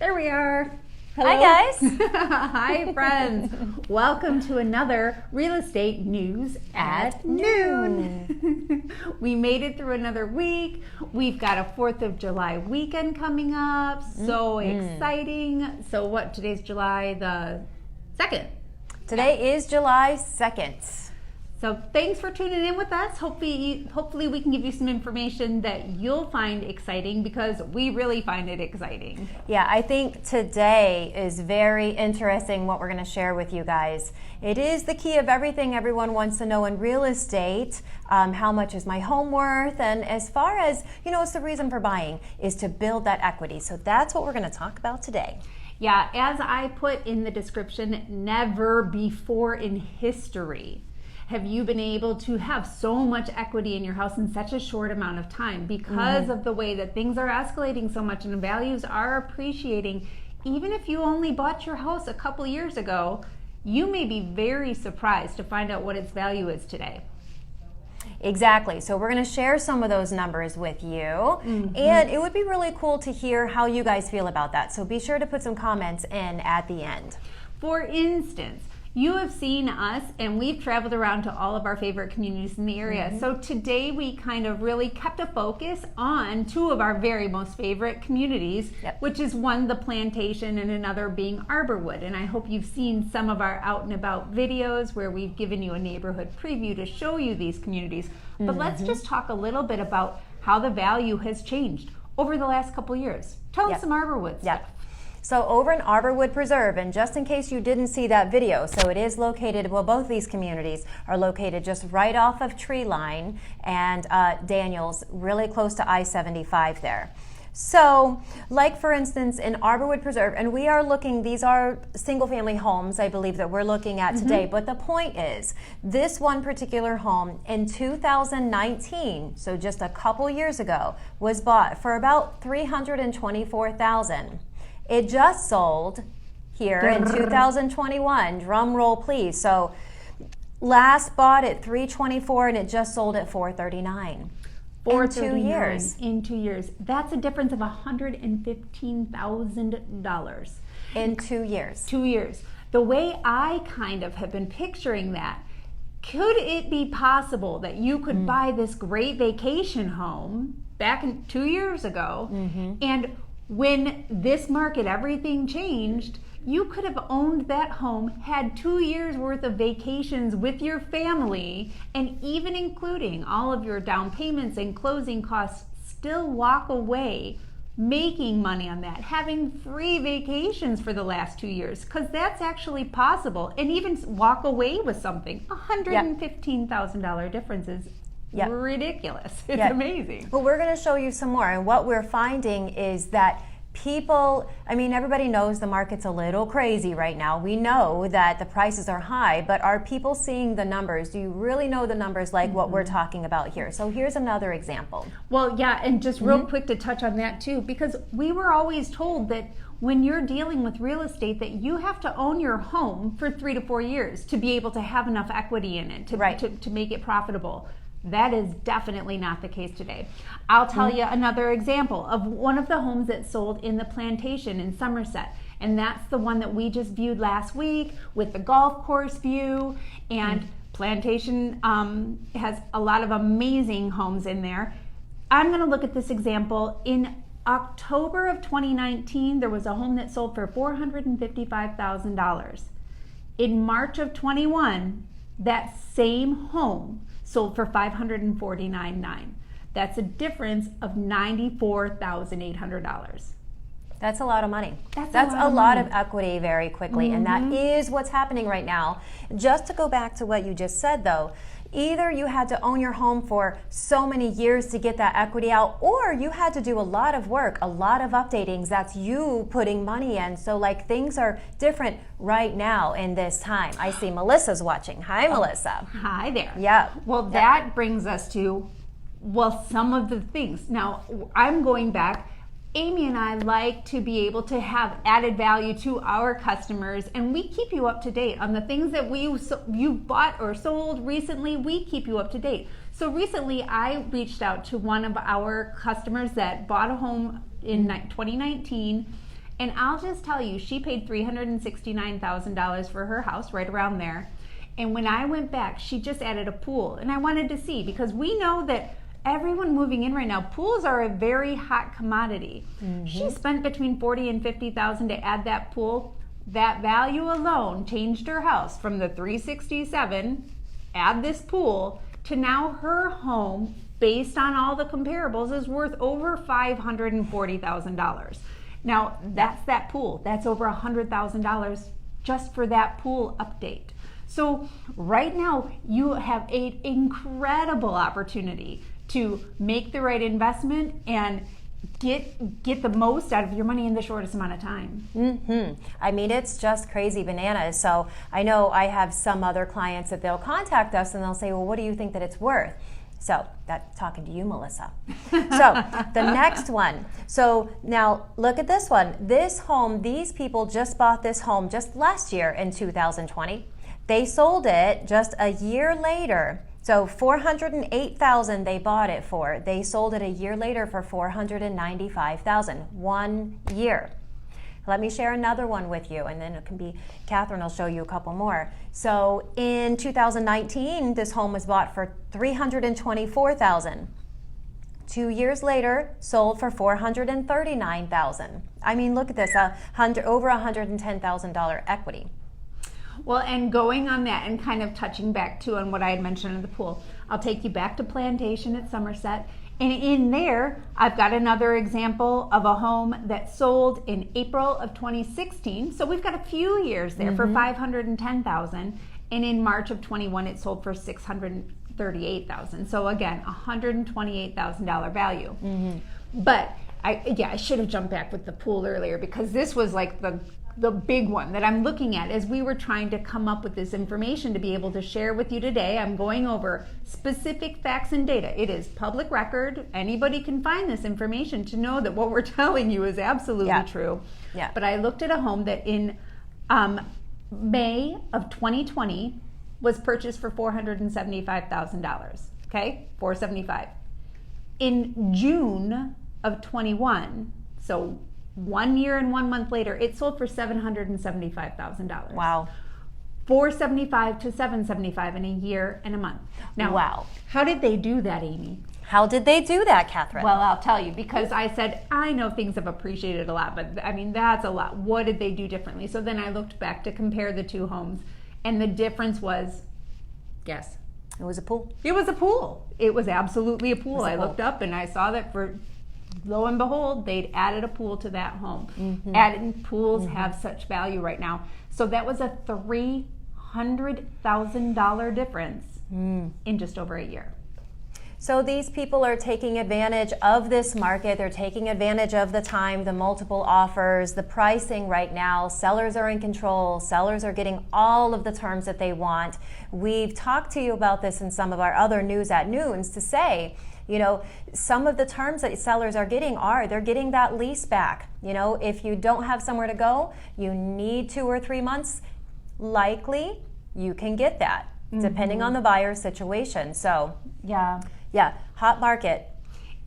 There we are. Hello. Hi guys. Hi friends. Welcome to another Real Estate News at Noon. We made it through another week. We've got a 4th of July weekend coming up. So exciting. So what, today's July the 2nd? Today is July 2nd. So thanks for tuning in with us. Hopefully we can give you some information that you'll find exciting because we really find it exciting. Yeah, I think today is very interesting what we're going to share with you guys. It is the key of everything everyone wants to know in real estate. How much is my home worth? And as far as, it's the reason for buying is to build that equity. So that's what we're going to talk about today. Yeah, as I put in the description, never before in history have you been able to have so much equity in your house in such a short amount of time because of the way that things are escalating so much and values are appreciating. Even if you only bought your house a couple years ago, you may be very surprised to find out what its value is today. Exactly. So we're going to share some of those numbers with you. And it would be really cool to hear how you guys feel about that. So be sure to put some comments in at the end. For instance, you have seen us and we've traveled around to all of our favorite communities in the area. So today we kind of really kept a focus on two of our very most favorite communities, which is one, the Plantation, and another being Arborwood. And I hope you've seen some of our out and about videos where we've given you a neighborhood preview to show you these communities. But let's just talk a little bit about how the value has changed over the last couple years. Tell us some Arborwood stuff. So over in Arborwood Preserve, and just in case you didn't see that video, so it is located, both these communities are located just right off of Treeline and Daniels, really close to I-75 there. So, like for instance, in Arborwood Preserve, and we are looking, these are single family homes, I believe, that we're looking at today, but the point is, this one particular home in 2019, so just a couple years ago, was bought for about $324,000. It just sold here in 2021. Drum roll, please. So last bought at $324 and it just sold at $439. In 2 years. In 2 years. That's a difference of $115,000. In 2 years. 2 years. The way I kind of have been picturing that, could it be possible that you could buy this great vacation home back 2 years ago and when this market, everything changed, you could have owned that home, had 2 years worth of vacations with your family, and even including all of your down payments and closing costs, still walk away making money on that, having free vacations for the last 2 years, because that's actually possible, and even walk away with something. $115,000 difference is ridiculous. It's amazing. Well, we're going to show you some more. And what we're finding is that people, everybody knows the market's a little crazy right now. We know that the prices are high, but are people seeing the numbers? Do you really know the numbers like what we're talking about here? So here's another example. Well, yeah, and just real quick to touch on that too, because we were always told that when you're dealing with real estate that you have to own your home for 3 to 4 years to be able to have enough equity in it to make it profitable. That is definitely not the case today. I'll tell you another example of one of the homes that sold in the Plantation in Somerset. And that's the one that we just viewed last week with the golf course view. And Plantation has a lot of amazing homes in there. I'm going to look at this example. In October of 2019, there was a home that sold for $455,000. In March of 21, that same home sold for $549,900. That's a difference of $94,800. That's a lot of money. That's a lot of equity very quickly, and that is what's happening right now. Just to go back to what you just said, though, either you had to own your home for so many years to get that equity out, or you had to do a lot of work, a lot of updatings. That's you putting money in. So things are different right now in this time. I see Melissa's watching. Hi, Melissa. Hi there. Yeah. Well, that brings us to, some of the things. Now, I'm going back. Amy and I like to be able to have added value to our customers, and we keep you up to date on the things that you've bought or sold recently. We keep you up to date. So recently I reached out to one of our customers that bought a home in 2019, And I'll just tell you, she paid $369,000 for her house, right around there. And when I went back, she just added a pool. And I wanted to see, because we know that everyone moving in right now, pools are a very hot commodity. She spent between $40,000 and $50,000 to add that pool. That value alone changed her house from the $367,000, add this pool, to now her home, based on all the comparables, is worth over $540,000. Now, that's that pool. That's over $100,000 just for that pool update. So right now, you have an incredible opportunity to make the right investment and get the most out of your money in the shortest amount of time. I mean, it's just crazy bananas. So I know I have some other clients that they'll contact us and they'll say, well, what do you think that it's worth? So that's talking to you, Melissa. So the next one. So now look at this one. This home, these people just bought this home just last year in 2020. They sold it just a year later. So $408,000 they bought it for. They sold it a year later for $495,000. 1 year. Let me share another one with you, and then it can be Catherine will show you a couple more. So in 2019, this home was bought for $324,000. 2 years later, sold for $439,000. I mean, look at this, over $110,000 equity. Well, and going on that and kind of touching back too on what I had mentioned in the pool, I'll take you back to Plantation at Somerset. And in there, I've got another example of a home that sold in April of 2016. So we've got a few years there for $510,000. And in March of 21, it sold for $638,000. So again, $128,000 value. But I should have jumped back with the pool earlier, because this was like the big one that I'm looking at as we were trying to come up with this information to be able to share with you today. I'm going over specific facts and data. It is public record. Anybody can find this information to know that what we're telling you is absolutely true. But I looked at a home that in May of 2020 was purchased for $475,000. Okay, $475,000. In June of 21, so 1 year and 1 month later, it sold for $775,000. Wow. $475,000 to $775,000 in a year and a month. Now, wow. How did they do that, Amy? How did they do that, Catherine? Well, I'll tell you, because I said, I know things have appreciated a lot, but I mean, that's a lot. What did they do differently? So then I looked back to compare the two homes, and the difference was, guess. It was a pool. It was a pool. It was absolutely a pool. I looked up and I saw that lo and behold, they'd added a pool to that home. Added pools have such value right now. So that was a $300,000 difference in just over a year. So these people are taking advantage of this market. They're taking advantage of the time, the multiple offers, the pricing right now. Sellers are in control. Sellers are getting all of the terms that they want. We've talked to you about this in some of our other News at Noons to say, you know, some of the terms that sellers are getting they're getting that lease back. You know, if you don't have somewhere to go, you need 2 or 3 months, likely you can get that, depending on the buyer's situation. So, yeah, hot market.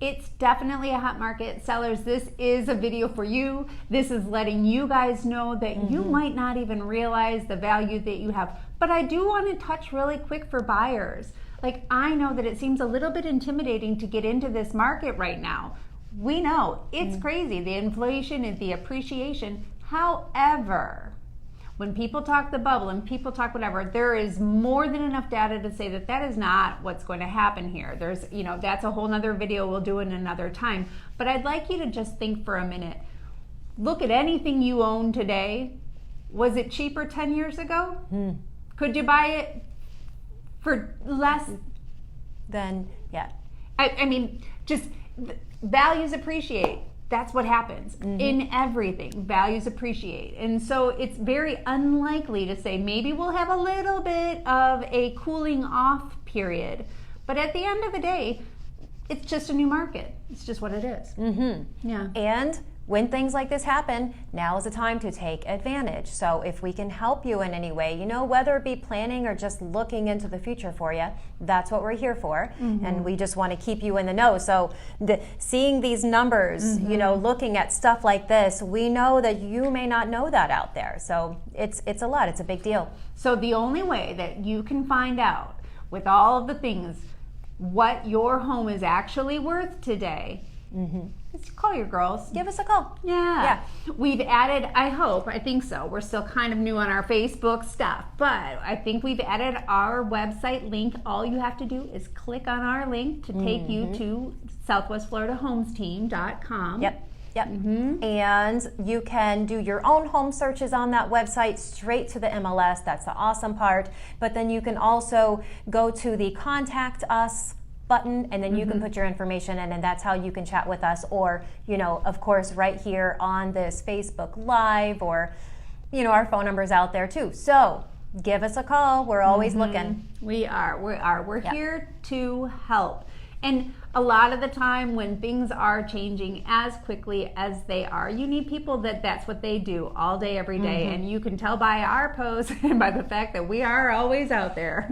It's definitely a hot market. Sellers, this is a video for you. This is letting you guys know that you might not even realize the value that you have. But I do want to touch really quick for buyers. Like, I know that it seems a little bit intimidating to get into this market right now. We know it's crazy, the inflation and the appreciation. However, when people talk the bubble and people talk whatever, there is more than enough data to say that that is not what's going to happen here. There's, you know, that's a whole nother video we'll do in another time. But I'd like you to just think for a minute. Look at anything you own today. Was it cheaper 10 years ago? Could you buy it for less? Then, yeah. I mean, just values appreciate. That's what happens in everything. Values appreciate. And so it's very unlikely to say maybe we'll have a little bit of a cooling off period. But at the end of the day, it's just a new market. It's just what it is. Yeah. And when things like this happen, now is the time to take advantage. So if we can help you in any way, whether it be planning or just looking into the future for you, that's what we're here for. And we just want to keep you in the know. So seeing these numbers, looking at stuff like this, we know that you may not know that out there. So it's a lot. It's a big deal. So the only way that you can find out with all of the things what your home is actually worth today, just call your girls. Give us a call. Yeah. We've added, I think so. We're still kind of new on our Facebook stuff, but I think we've added our website link. All you have to do is click on our link to take you to southwestfloridahomesteam.com. Yep. And you can do your own home searches on that website straight to the MLS. That's the awesome part. But then you can also go to the Contact Us button, and then you can put your information in, and that's how you can chat with us, or of course right here on this Facebook Live, or our phone number's out there too. So give us a call. We're always looking. We're here to help. And a lot of the time when things are changing as quickly as they are, you need people that's what they do all day, every day. And you can tell by our posts and by the fact that we are always out there.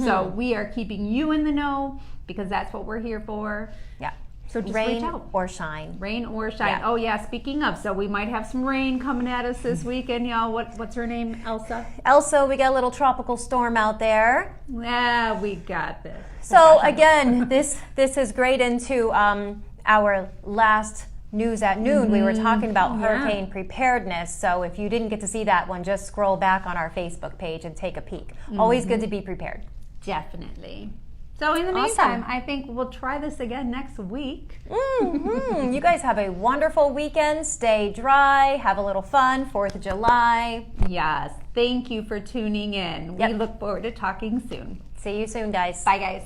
So we are keeping you in the know, because that's what we're here for. Yeah. So just rain reach out. or shine. Rain or shine. Yeah. Oh yeah, speaking of, so we might have some rain coming at us this weekend, y'all. What's her name? Elsa? Elsa, we got a little tropical storm out there. Yeah, we got this. So again, this is great into our last News at Noon. We were talking about hurricane preparedness. So if you didn't get to see that one, just scroll back on our Facebook page and take a peek. Always good to be prepared. Definitely. So in the meantime, I think we'll try this again next week. You guys have a wonderful weekend. Stay dry. Have a little fun. 4th of July. Yes. Thank you for tuning in. We look forward to talking soon. See you soon, guys. Bye, guys.